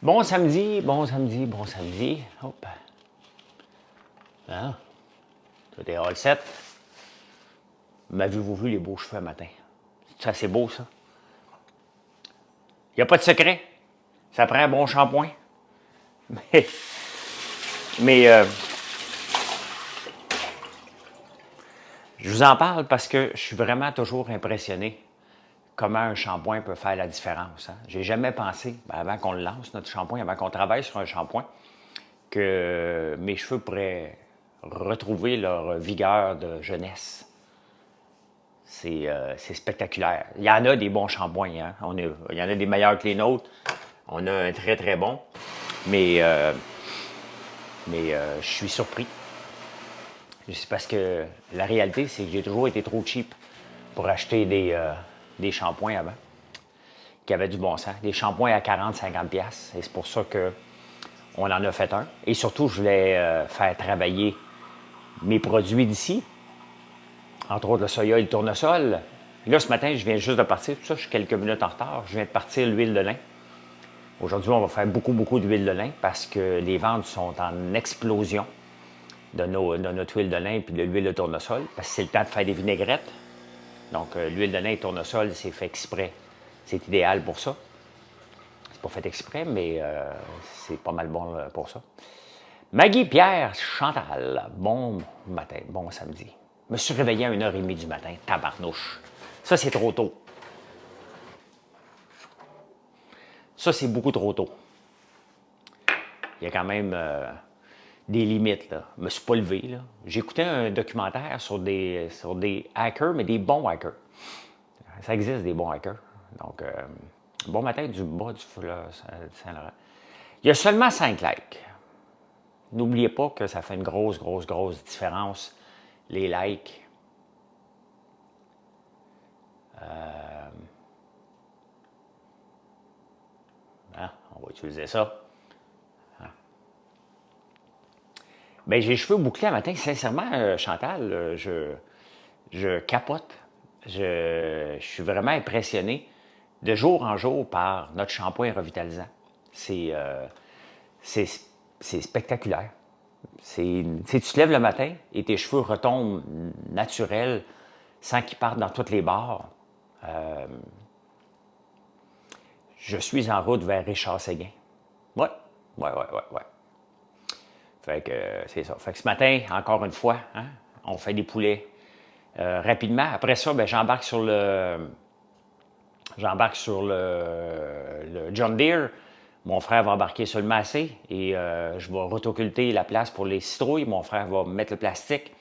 Bon samedi, bon samedi, bon samedi. Hop. Hein? Tout est all set. M'avez-vous vu les beaux cheveux un matin? C'est assez beau, ça. Il n'y a pas de secret. Ça prend un bon shampoing. Mais, mais je vous en parle parce que je suis vraiment toujours impressionné comment un shampoing peut faire la différence. Hein? J'ai jamais pensé, avant qu'on le lance, notre shampoing, avant qu'on travaille sur un shampoing, que mes cheveux pourraient retrouver leur vigueur de jeunesse. C'est spectaculaire. Il y en a des bons shampoings. Hein? Il y en a des meilleurs que les nôtres. On a un très, très bon. Mais je suis surpris. C'est parce que la réalité, c'est que j'ai toujours été trop cheap pour acheter des shampoings avant qui avaient du bon sens. Des shampoings à 40-50$. Et c'est pour ça qu'on en a fait un. Et surtout, je voulais faire travailler mes produits d'ici. Entre autres, le soya et le tournesol. Là, ce matin, je viens juste de partir. Tout ça, je suis quelques minutes en retard. Je viens de partir l'huile de lin. Aujourd'hui, on va faire beaucoup, beaucoup d'huile de lin parce que les ventes sont en explosion de notre huile de lin et de l'huile de tournesol. Parce que c'est le temps de faire des vinaigrettes. Donc, l'huile de lin et le tournesol, c'est fait exprès. C'est idéal pour ça. C'est pas fait exprès, mais c'est pas mal bon pour ça. Maggie, Pierre, Chantal, bon matin, bon samedi. Je me suis réveillé à 1h30 du matin, tabarnouche. Ça, c'est trop tôt. Ça, c'est beaucoup trop tôt. Il y a quand même des limites, là. Je me suis pas levé, là. J'ai écouté un documentaire sur des hackers, mais des bons hackers. Ça existe, des bons hackers. Donc, bon matin du bas du fleuve Saint-Laurent. Il y a seulement 5 likes. N'oubliez pas que ça fait une grosse, grosse, grosse différence, les likes. Hein? On va utiliser ça. Hein? Bien, j'ai les cheveux bouclés un matin. Sincèrement, Chantal, je capote. Je suis vraiment impressionné de jour en jour par notre shampoing revitalisant. C'est spectaculaire. Tu te lèves le matin et tes cheveux retombent naturels sans qu'ils partent dans toutes les barres. Je suis en route vers Richard-Séguin. Ouais. Fait que c'est ça. Fait que ce matin, encore une fois, hein, on fait des poulets rapidement. Après ça, ben, j'embarque sur le John Deere. Mon frère va embarquer sur le Massey et je vais rotocculter la place pour les citrouilles. Mon frère va mettre le plastique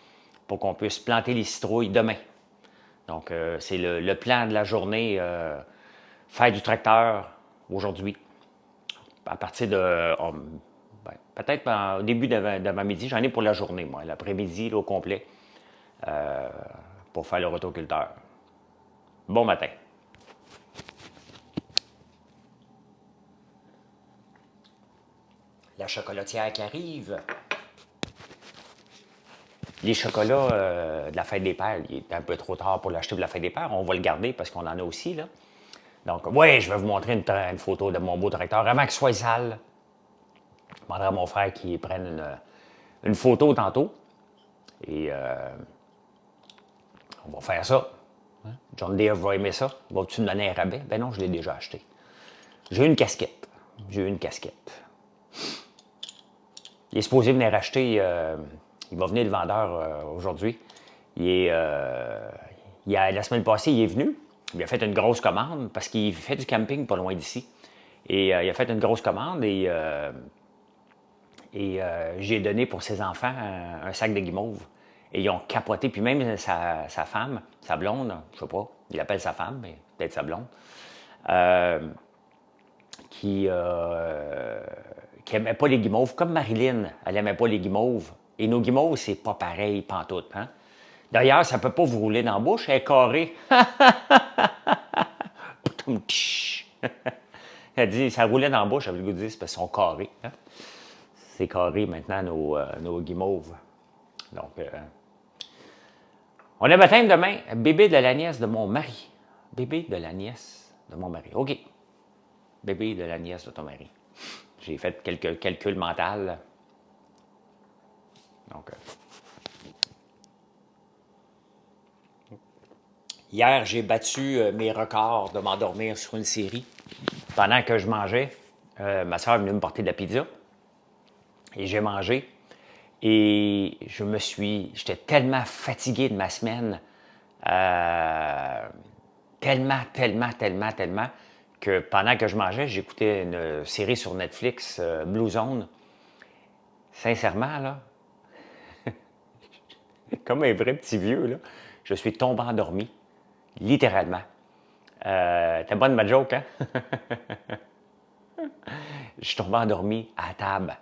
pour qu'on puisse planter les citrouilles demain. Donc, c'est le plan de la journée. Faire du tracteur aujourd'hui. À partir de... peut-être au début d'avant-midi, j'en ai pour la journée, moi. L'après-midi, au complet, pour faire le rotoculteur. Bon matin. La chocolatière qui arrive. Les chocolats de la fête des pères, il est un peu trop tard pour l'acheter de la fête des pères. On va le garder parce qu'on en a aussi, là. Donc, oui, je vais vous montrer une photo de mon beau tracteur. Avant qu'il soit sale, je demanderai à mon frère qu'il prenne une photo tantôt. Et on va faire ça. John Deere va aimer ça. Vas-tu me donner un rabais? Ben non, je l'ai déjà acheté. J'ai une casquette. Il est supposé venir acheter... il va venir le vendeur aujourd'hui. La semaine passée, il est venu. Il a fait une grosse commande parce qu'il fait du camping pas loin d'ici. Et il a fait une grosse commande et j'ai donné pour ses enfants un sac de guimauve. Et ils ont capoté. Puis même sa femme, sa blonde, je sais pas, il appelle sa femme, mais peut-être sa blonde, qui aimait pas les guimauves. Comme Marilyn, elle aimait pas les guimauves. Et nos guimauves, c'est pas pareil pantoute, hein? D'ailleurs, ça ne peut pas vous rouler dans la bouche, elle est carrée. Elle dit, ça roulait dans la bouche, elle veut dire, c'est parce qu'ils sont carrés. Hein? C'est carré maintenant, nos guimauves. Donc, on a baptême demain, bébé de la nièce de mon mari. Bébé de la nièce de mon mari. OK. Bébé de la nièce de ton mari. J'ai fait quelques calculs mentaux. Donc, hier, j'ai battu mes records de m'endormir sur une série. Pendant que je mangeais, ma soeur est venue me porter de la pizza. Et j'ai mangé. Et j'étais tellement fatigué de ma semaine. Tellement, que pendant que je mangeais, j'écoutais une série sur Netflix, Blue Zone. Sincèrement, là, comme un vrai petit vieux, là, je suis tombé endormi, littéralement. T'es bonne ma joke, hein? Je suis tombé endormi à la table.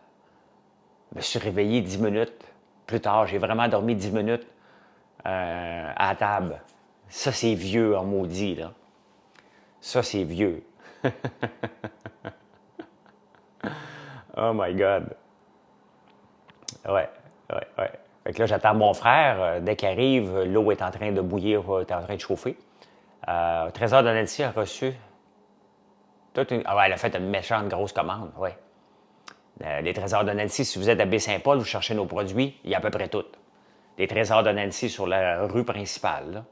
Je me suis réveillé 10 minutes plus tard. J'ai vraiment dormi 10 minutes à la table. Ça, c'est vieux en maudit, là. Ça, c'est vieux. Oh my God. Ouais, ouais. Fait que là, j'attends mon frère. Dès qu'il arrive, l'eau est en train de bouillir, est en train de chauffer. Trésor de Nancy a reçu Ah ouais, elle a fait une méchante grosse commande, ouais. Les Trésors de Nancy, si vous êtes à Baie-Saint-Paul, vous cherchez nos produits, il y a à peu près tout. Les Trésors de Nancy sur la rue principale, là.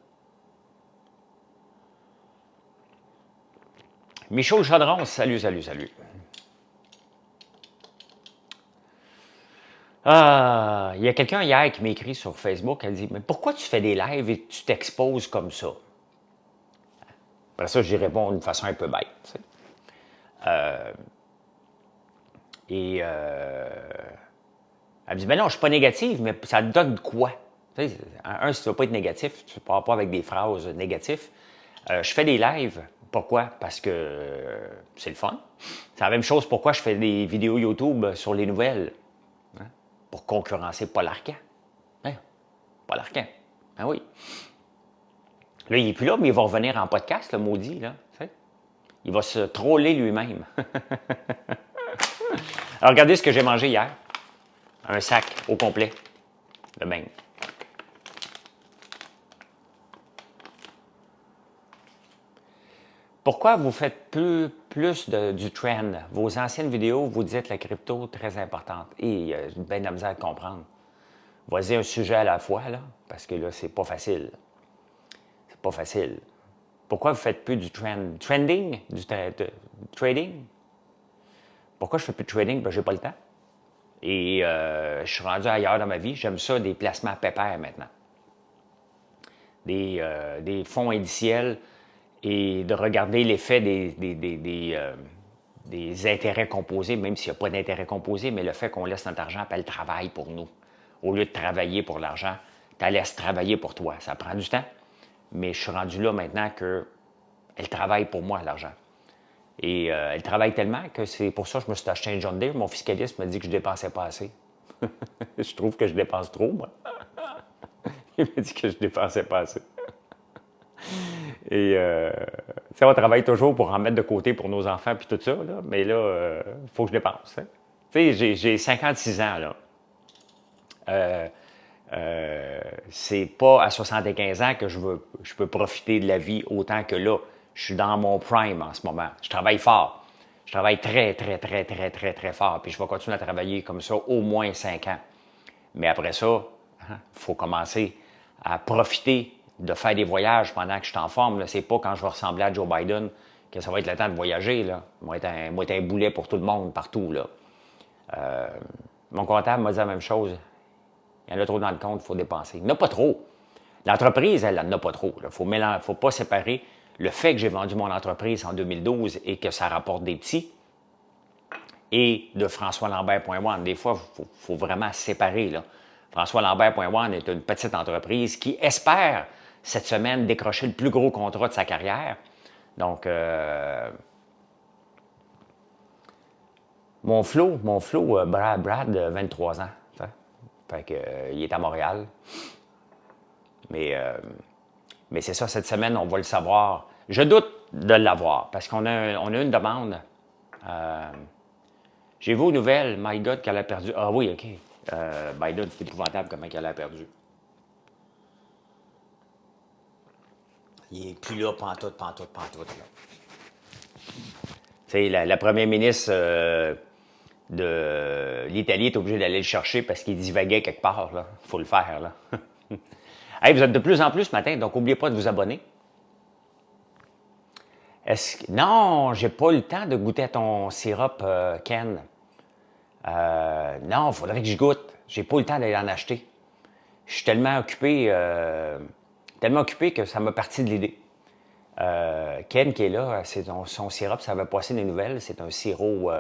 Michaud Chaudron, salut. Ah, il y a quelqu'un hier qui m'a écrit sur Facebook, elle dit « Mais pourquoi tu fais des lives et tu t'exposes comme ça? » Après ça, j'y réponds d'une façon un peu bête. Tu sais. Elle me dit « Ben non, je suis pas négative, mais ça te donne quoi? » Tu sais, si tu ne veux pas être négatif, tu ne pars pas avec des phrases négatives. Je fais des lives. Pourquoi? Parce que c'est le fun. C'est la même chose pourquoi je fais des vidéos YouTube sur les nouvelles. Hein? Pour concurrencer Paul Arcand. Hein? Paul Arcand. Ben oui. Là, il n'est plus là, mais il va revenir en podcast, le maudit. Là, tu sais. Il va se troller lui-même. Alors, regardez ce que j'ai mangé hier. Un sac au complet de beignes. Pourquoi vous faites plus du trend? Vos anciennes vidéos, vous dites la crypto très importante. Et j'ai bien de la misère à comprendre. Voici un sujet à la fois, là, parce que là, c'est pas facile. C'est pas facile. Pourquoi vous faites plus du trending? Du trading? Pourquoi je fais plus de trading? Ben, j'ai pas le temps. Et je suis rendu ailleurs dans ma vie. J'aime ça, des placements pépères maintenant. Des fonds indiciels et de regarder l'effet des intérêts composés, même s'il n'y a pas d'intérêt composé, mais le fait qu'on laisse notre argent, puis elle travaille pour nous. Au lieu de travailler pour l'argent, tu la laisses travailler pour toi. Ça prend du temps, mais je suis rendu là maintenant qu'elle travaille pour moi, l'argent. Et elle travaille tellement que c'est pour ça que je me suis acheté un John Deere. Mon fiscaliste me dit que je ne dépensais pas assez. Je trouve que je dépense trop, moi. Il me dit que je ne dépensais pas assez. Et on travaille toujours pour en mettre de côté pour nos enfants puis tout ça, là, mais là, il faut que je dépense. Hein. Tu sais, j'ai 56 ans, là. C'est pas à 75 ans que je peux profiter de la vie autant que là. Je suis dans mon prime en ce moment. Je travaille fort. Je travaille très fort. Puis je vais continuer à travailler comme ça au moins 5 ans. Mais après ça, il faut commencer à profiter de faire des voyages pendant que je suis en forme. C'est pas quand je vais ressembler à Joe Biden que ça va être le temps de voyager. Là. Moi, être un boulet pour tout le monde, partout. Là. Mon comptable m'a dit la même chose. Il y en a trop dans le compte, il faut dépenser. Il n'y en a pas trop. L'entreprise, elle n'en a pas trop. Il ne faut pas séparer le fait que j'ai vendu mon entreprise en 2012 et que ça rapporte des petits et de FrançoisLambert.one. Des fois, il faut vraiment séparer. Là. FrançoisLambert.one est une petite entreprise qui espère cette semaine décrocher le plus gros contrat de sa carrière. Donc, mon Flo, Brad, 23 ans. Fait que, il est à Montréal. Mais c'est ça, cette semaine, on va le savoir. Je doute de l'avoir parce qu'on a une demande. J'ai vu aux nouvelles, my God, qu'elle a perdu. Ah oui, OK. Biden, c'est épouvantable comment elle a perdu. Il n'est plus là, pantoute. Là. Tu sais, la première ministre l'Italie est obligé d'aller le chercher parce qu'il divaguait quelque part. Il faut le faire. Là. Hey, vous êtes de plus en plus ce matin, donc n'oubliez pas de vous abonner. Non, j'ai pas eu le temps de goûter à ton sirop, Ken. Non, il faudrait que je goûte. J'ai pas eu le temps d'aller en acheter. Je suis tellement occupé que ça m'a parti de l'idée. Ken qui est là, son sirop, ça va passer des nouvelles. C'est un sirop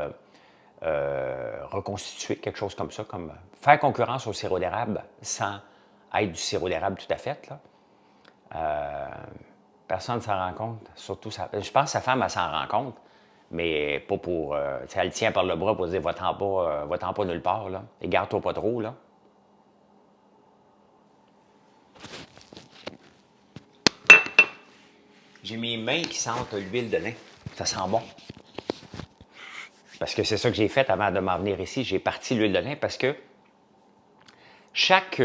reconstitué, quelque chose comme ça, comme faire concurrence au sirop d'érable sans être du sirop d'érable tout à fait. Là. Personne ne s'en rend compte. Surtout, je pense que sa femme, elle s'en rend compte, mais pas pour... elle le tient par le bras pour dire va-t'en pas nulle part, là. Égare-toi pas trop, là. J'ai mes mains qui sentent l'huile de lin. Ça sent bon. Parce que c'est ça que j'ai fait avant de m'en venir ici. J'ai parti l'huile de lin parce que chaque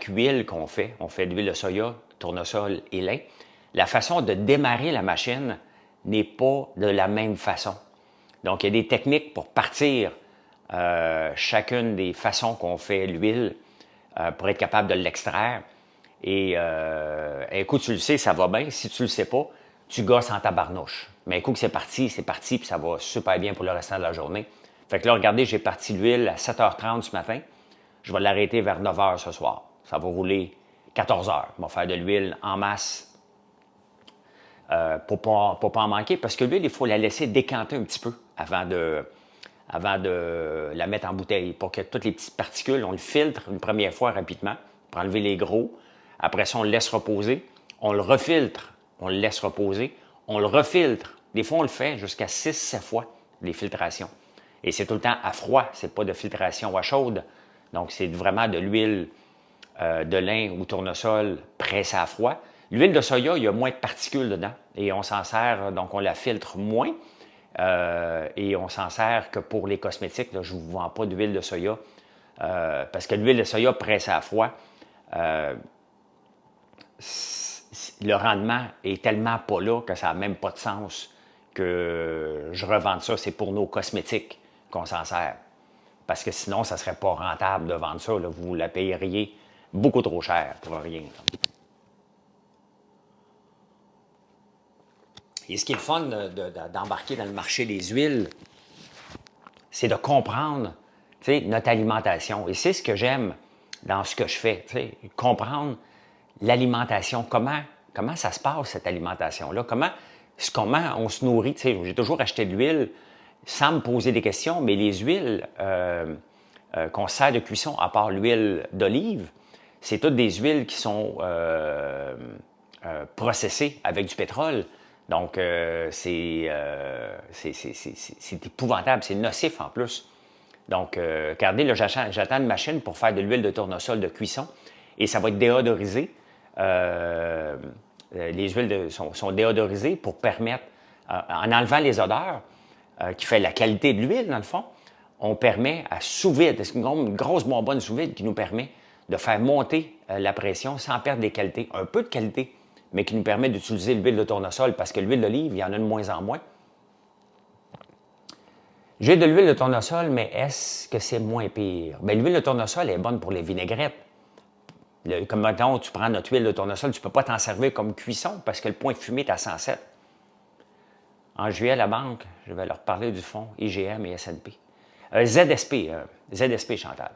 huile qu'on fait, on fait de l'huile de soya, tournesol et lin, la façon de démarrer la machine n'est pas de la même façon. Donc, il y a des techniques pour partir chacune des façons qu'on fait l'huile pour être capable de l'extraire. Et un coup, tu le sais, ça va bien. Si tu le sais pas, tu gosses en tabarnouche. Mais un coup que c'est parti, puis ça va super bien pour le restant de la journée. Fait que là, regardez, j'ai parti l'huile à 7h30 ce matin. Je vais l'arrêter vers 9h ce soir. Ça va rouler 14h. On va faire de l'huile en masse pour pas en manquer. Parce que l'huile, il faut la laisser décanter un petit peu avant de la mettre en bouteille. Pour que toutes les petites particules, on le filtre une première fois rapidement pour enlever les gros. Après ça, on le laisse reposer. On le refiltre. On le laisse reposer. On le refiltre. Des fois, on le fait jusqu'à 6-7 fois, les filtrations. Et c'est tout le temps à froid. C'est pas de filtration à chaude. Donc, c'est vraiment de l'huile de lin ou tournesol pressée à froid. L'huile de soya, il y a moins de particules dedans. Et on s'en sert, donc on la filtre moins. Et on s'en sert que pour les cosmétiques. Là, je ne vous vends pas d'huile de soya. Parce que l'huile de soya pressée à froid, le rendement est tellement pas là que ça n'a même pas de sens que je revende ça. C'est pour nos cosmétiques qu'on s'en sert. Parce que sinon, ça ne serait pas rentable de vendre ça. Là. Vous la payeriez beaucoup trop cher pour rien. Et ce qui est le fun d'embarquer dans le marché des huiles, c'est de comprendre notre alimentation. Et c'est ce que j'aime dans ce que je fais. Comprendre l'alimentation. Comment ça se passe, cette alimentation-là? Comment on se nourrit? J'ai toujours acheté de l'huile sans me poser des questions, mais les huiles qu'on sert de cuisson, à part l'huile d'olive, c'est toutes des huiles qui sont processées avec du pétrole. Donc, c'est épouvantable, c'est nocif en plus. Donc, regardez, là, j'attends une machine pour faire de l'huile de tournesol de cuisson et ça va être déodorisé. Les huiles sont déodorisées pour permettre, en enlevant les odeurs, qui fait la qualité de l'huile, dans le fond, on permet à sous-vide, c'est une grosse bonbonne sous-vide qui nous permet de faire monter la pression sans perdre des qualités, un peu de qualité, mais qui nous permet d'utiliser l'huile de tournesol parce que l'huile d'olive, il y en a de moins en moins. J'ai de l'huile de tournesol, mais est-ce que c'est moins pire? Bien, l'huile de tournesol est bonne pour les vinaigrettes. Comme maintenant, tu prends notre huile de tournesol, tu ne peux pas t'en servir comme cuisson parce que le point de fumée est à 107. En juillet, à la banque, je vais leur parler du fonds IGM et S&P. ZSP, Chantal.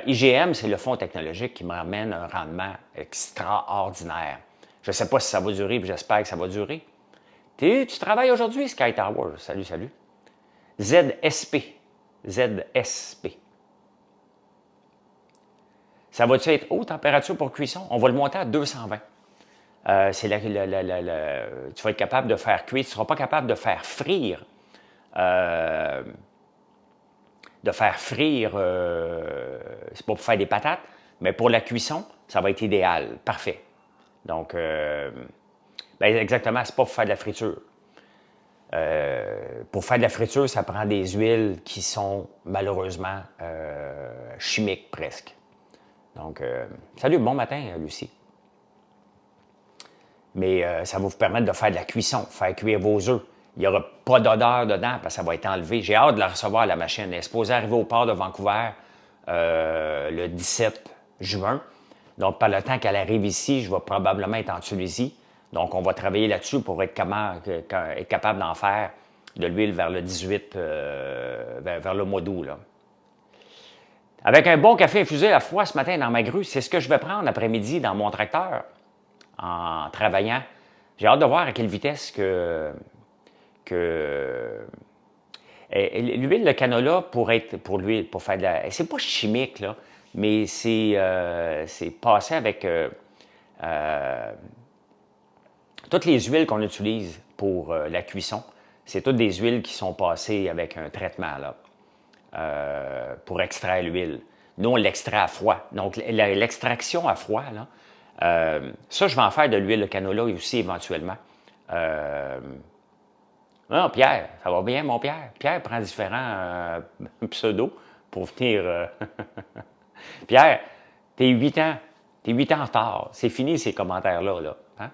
IGM, c'est le fonds technologique qui me ramène un rendement extraordinaire. Je ne sais pas si ça va durer, puis j'espère que ça va durer. Tu travailles aujourd'hui, Sky Tower. Salut, salut. ZSP. Ça va-tu être haute température pour cuisson? On va le monter à 220. Tu vas être capable de faire cuire. Tu ne seras pas capable de faire frire. C'est pas pour faire des patates, mais pour la cuisson, ça va être idéal. Parfait. Donc, exactement, c'est pas pour faire de la friture. Pour faire de la friture, ça prend des huiles qui sont malheureusement chimiques presque. Donc, salut, bon matin, Lucie. Mais ça va vous permettre de faire de la cuisson, faire cuire vos œufs. Il n'y aura pas d'odeur dedans parce que ça va être enlevé. J'ai hâte de la recevoir, la machine. Elle est supposée arriver au port de Vancouver le 17 juin. Donc, par le temps qu'elle arrive ici, je vais probablement être en Tunisie. Donc, on va travailler là-dessus pour être capable d'en faire de l'huile vers le 18, vers le mois d'août. Avec un bon café infusé à froid ce matin dans ma grue, c'est ce que je vais prendre après-midi dans mon tracteur en travaillant. J'ai hâte de voir à quelle vitesse que l'huile de canola pour faire de la... C'est pas chimique, là, mais c'est passé avec toutes les huiles qu'on utilise pour la cuisson. C'est toutes des huiles qui sont passées avec un traitement là, pour extraire l'huile. Nous, on l'extrait à froid. Donc, l'extraction à froid, là, ça, je vais en faire de l'huile de canola aussi éventuellement. Non, Pierre, ça va bien, mon Pierre? Pierre prend différents pseudos pour venir... Pierre, t'es 8 ans. T'es 8 ans en retard. C'est fini, ces commentaires-là. Là, hein?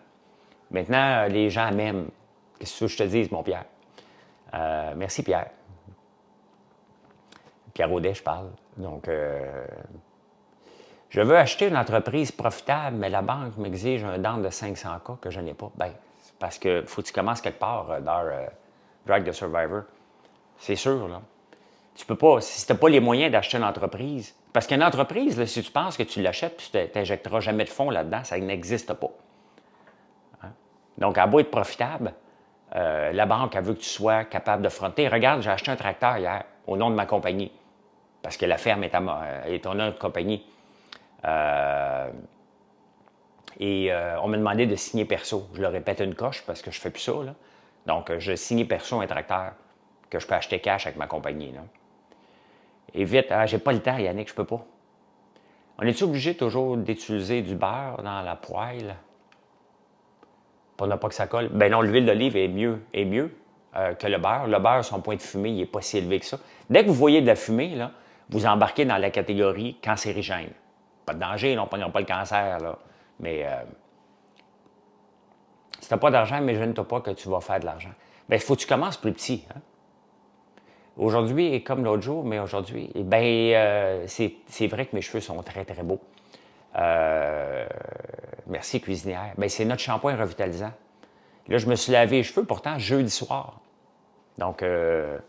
Maintenant, les gens m'aiment. Qu'est-ce que je te dise, mon Pierre? Merci, Pierre. Pierre Audet, je parle. Donc, je veux acheter une entreprise profitable, mais la banque m'exige un down de 500K que je n'ai pas. Bien, c'est parce que faut que tu commences quelque part dans Drag the Survivor. C'est sûr, là. Tu peux pas, si tu n'as pas les moyens d'acheter une entreprise, parce qu'une entreprise, là, si tu penses que tu l'achètes puis tu n'injecteras jamais de fonds là-dedans, ça n'existe pas. Hein? Donc, à beau être profitable, la banque, elle veut que tu sois capable de fronter. Regarde, j'ai acheté un tracteur hier au nom de ma compagnie, parce que la ferme est en notre compagnie. On m'a demandé de signer perso. Je leur répète une coche parce que je ne fais plus ça. Là. Donc, je signe perso un tracteur que je peux acheter cash avec ma compagnie. Là. Et vite, j'ai pas le temps, Yannick, je peux pas. On est-tu obligé toujours d'utiliser du beurre dans la poêle pour ne pas que ça colle? Ben non, l'huile d'olive est mieux que le beurre. Le beurre, son point de fumée, il n'est pas si élevé que ça. Dès que vous voyez de la fumée, là, vous embarquez dans la catégorie cancérigène. Pas de danger, on ne prend pas le cancer, là. Mais si tu n'as pas d'argent, imagine-toi pas que tu vas faire de l'argent. Bien, il faut que tu commences plus petit. Hein? Aujourd'hui, et comme l'autre jour, mais aujourd'hui, c'est vrai que mes cheveux sont très, très beaux. Merci, cuisinière. Bien, c'est notre shampoing revitalisant. Là, je me suis lavé les cheveux, pourtant, jeudi soir. Donc, ils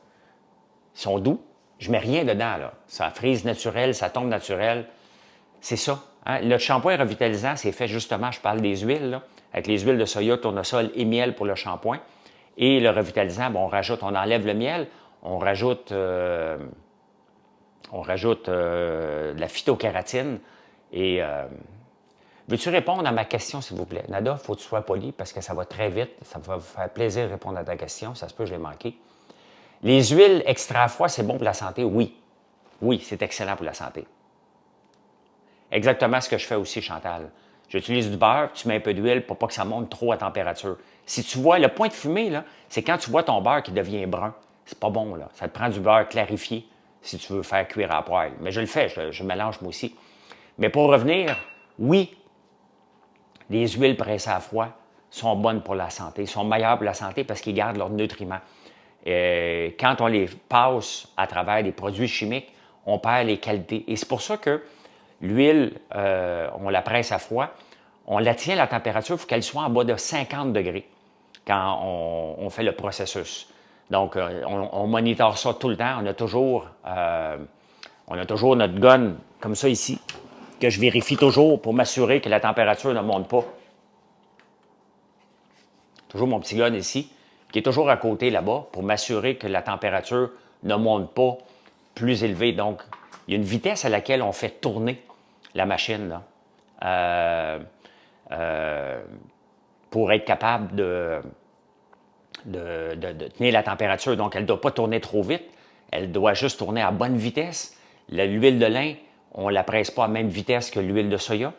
sont doux. Je ne mets rien dedans, là. Ça frise naturel, ça tombe naturel. C'est ça. Hein? Le shampoing revitalisant, c'est fait justement, je parle des huiles, là, avec les huiles de soya, tournesol et miel pour le shampoing. Et le revitalisant, bon, on enlève le miel, on rajoute de la phytokératine. Et veux-tu répondre à ma question, s'il vous plaît? Nada, il faut que tu sois poli parce que ça va très vite. Ça me va faire plaisir de répondre à ta question. Ça se peut, je l'ai manqué. Les huiles extra froid, c'est bon pour la santé? Oui. Oui, c'est excellent pour la santé. Exactement ce que je fais aussi, Chantal. J'utilise du beurre, tu mets un peu d'huile pour pas que ça monte trop à température. Si tu vois, le point de fumée, là, c'est quand tu vois ton beurre qui devient brun. C'est pas bon, là. Ça te prend du beurre clarifié si tu veux faire cuire à la poêle. Mais je le fais, je mélange moi aussi. Mais pour revenir, oui, les huiles pressées à froid sont bonnes pour la santé, sont meilleures pour la santé parce qu'ils gardent leurs nutriments. Quand on les passe à travers des produits chimiques, on perd les qualités. Et c'est pour ça que l'huile, on la presse à froid, on la tient à la température, il faut qu'elle soit en bas de 50 degrés quand on fait le processus. Donc, on monitore ça tout le temps. On a toujours notre gun comme ça ici, que je vérifie toujours pour m'assurer que la température ne monte pas. Toujours mon petit gun ici, qui est toujours à côté là-bas, pour m'assurer que la température ne monte pas plus élevée. Donc, il y a une vitesse à laquelle on fait tourner la machine là, pour être capable de tenir la température. Donc, elle ne doit pas tourner trop vite. Elle doit juste tourner à bonne vitesse. L'huile de lin, on ne la presse pas à même vitesse que l'huile de soya.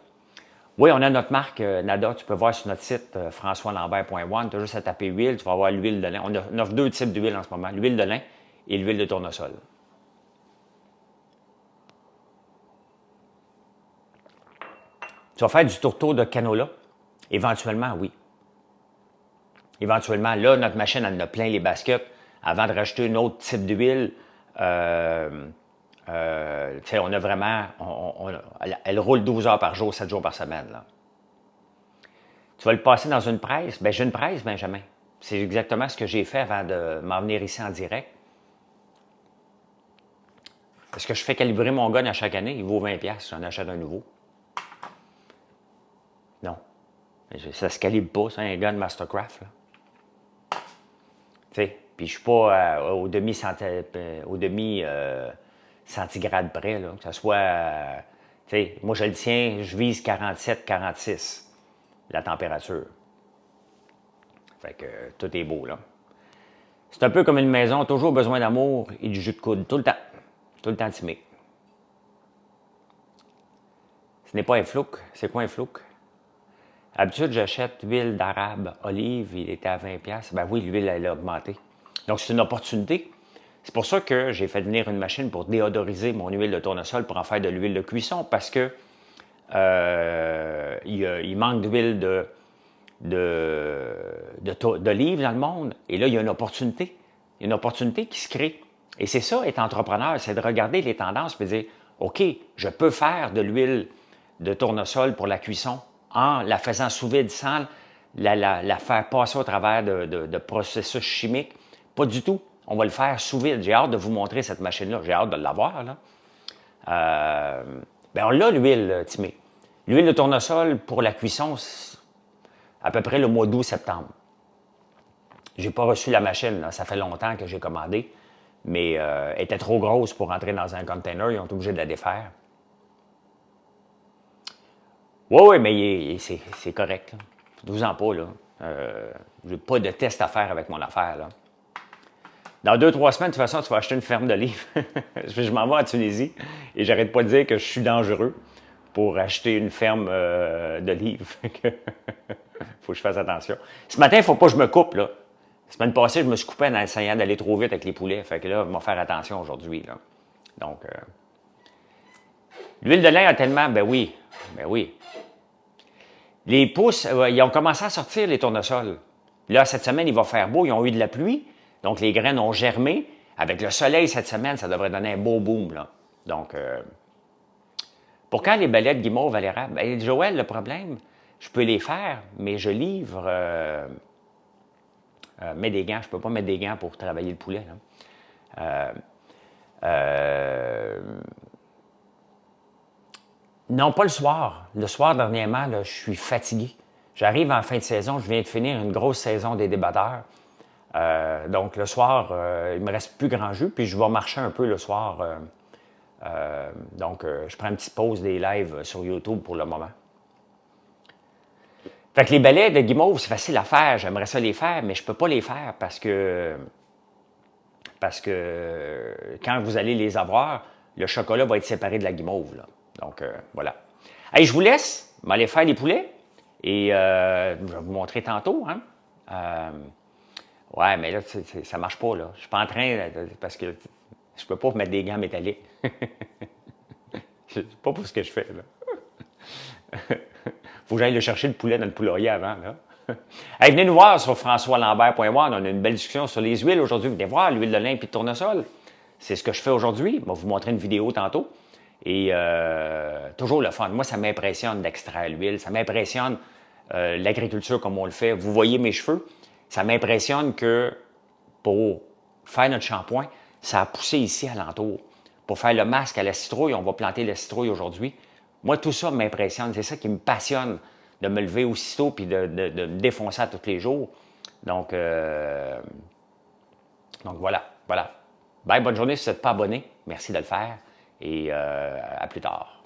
Oui, on a notre marque Nada. Tu peux voir sur notre site françoislambert.one. Tu as juste à taper huile. Tu vas avoir l'huile de lin. On offre 2 types d'huile en ce moment. L'huile de lin et l'huile de tournesol. Tu vas faire du tourteau de canola? Éventuellement, oui. éventuellement, là, notre machine, elle en a plein les baskets. Avant de rajouter un autre type d'huile, on a vraiment... elle roule 12 heures par jour, 7 jours par semaine. Là. Tu vas le passer dans une presse? Bien, j'ai une presse, Benjamin. C'est exactement ce que j'ai fait avant de m'en venir ici en direct. Est-ce que je fais calibrer mon gun à chaque année? Il vaut 20$, j'en achète un nouveau. Non. Ça se calibre pas, c'est un gun Mastercraft. Là. Tu sais, puis je suis pas au demi-centigrade près, là, que ce soit... tu sais, moi, je le tiens, je vise 47, 46, la température. Fait que tout est beau, là. C'est un peu comme une maison, toujours besoin d'amour et du jus de coude, tout le temps. Tout le temps timé. Ce n'est pas un flouk. C'est quoi un flouk? D'habitude, j'achète l'huile d'arabe olive, il était à 20$. Ben oui, l'huile, elle a augmenté. Donc, c'est une opportunité. C'est pour ça que j'ai fait venir une machine pour déodoriser mon huile de tournesol pour en faire de l'huile de cuisson parce que il manque d'huile d'olive dans le monde. Et là, il y a une opportunité. Il y a une opportunité qui se crée. Et c'est ça, être entrepreneur, c'est de regarder les tendances et de dire, OK, je peux faire de l'huile de tournesol pour la cuisson en la faisant sous vide sans la faire passer au travers de processus chimiques. Pas du tout. On va le faire sous vide. J'ai hâte de vous montrer cette machine-là. J'ai hâte de l'avoir. Là. Ben on l'a, l'huile, Timé. L'huile de tournesol pour la cuisson, c'est à peu près le mois d'août-septembre. J'ai pas reçu la machine. Là. Ça fait longtemps que j'ai commandé. Mais elle était trop grosse pour rentrer dans un container. Ils ont été obligés de la défaire. Oui, mais c'est correct. 12 ans pas, là. J'ai pas de test à faire avec mon affaire, là. Dans 2-3 semaines, de toute façon, tu vas acheter une ferme d'olives. Je m'en vais en Tunisie et j'arrête pas de dire que je suis dangereux pour acheter une ferme d'olives. Faut que je fasse attention. Ce matin, il ne faut pas que je me coupe, là. La semaine passée, je me suis coupé en essayant d'aller trop vite avec les poulets. Fait que là, je vais faire attention aujourd'hui, là. Donc, l'huile de lin a tellement... Ben oui. Les pousses, ils ont commencé à sortir, les tournesols. Là, cette semaine, il va faire beau. Ils ont eu de la pluie. Donc, les graines ont germé. Avec le soleil cette semaine, ça devrait donner un beau boom, là. Donc, pour quand les balais de guimauve à l'érable? Ben, Joël, le problème, je peux les faire, mais je livre... mets des gants. Je ne peux pas mettre des gants pour travailler le poulet, là. Non, pas le soir. Le soir, dernièrement, là, je suis fatigué. J'arrive en fin de saison, je viens de finir une grosse saison des débatteurs. Donc, le soir, il me reste plus grand jus, puis je vais marcher un peu le soir. Donc, je prends une petite pause des lives sur YouTube pour le moment. Fait que les balais de guimauve, c'est facile à faire. J'aimerais ça les faire, mais je ne peux pas les faire parce que quand vous allez les avoir, le chocolat va être séparé de la guimauve, là. Donc, voilà. Hey, je vous laisse m'aller faire les poulets et je vais vous montrer tantôt. Hein? Ouais, mais là, ça marche pas, là. Je suis pas en train, parce que je peux pas mettre des gants métalliques. C'est pas pour ce que je fais, là. Faut que j'aille le chercher le poulet dans le poulailler avant, là. Hey, venez nous voir sur françoislambert.org. On a une belle discussion sur les huiles aujourd'hui. Venez voir l'huile de lin et de tournesol. C'est ce que je fais aujourd'hui. Je vais vous montrer une vidéo tantôt. Et toujours le fun. Moi, ça m'impressionne d'extraire l'huile. Ça m'impressionne l'agriculture comme on le fait. Vous voyez mes cheveux. Ça m'impressionne que pour faire notre shampoing, ça a poussé ici alentour. Pour faire le masque à la citrouille, on va planter la citrouille aujourd'hui. Moi, tout ça m'impressionne. C'est ça qui me passionne de me lever aussitôt et de me défoncer à tous les jours. Donc voilà. Bye, bonne journée si vous n'êtes pas abonné. Merci de le faire et à plus tard.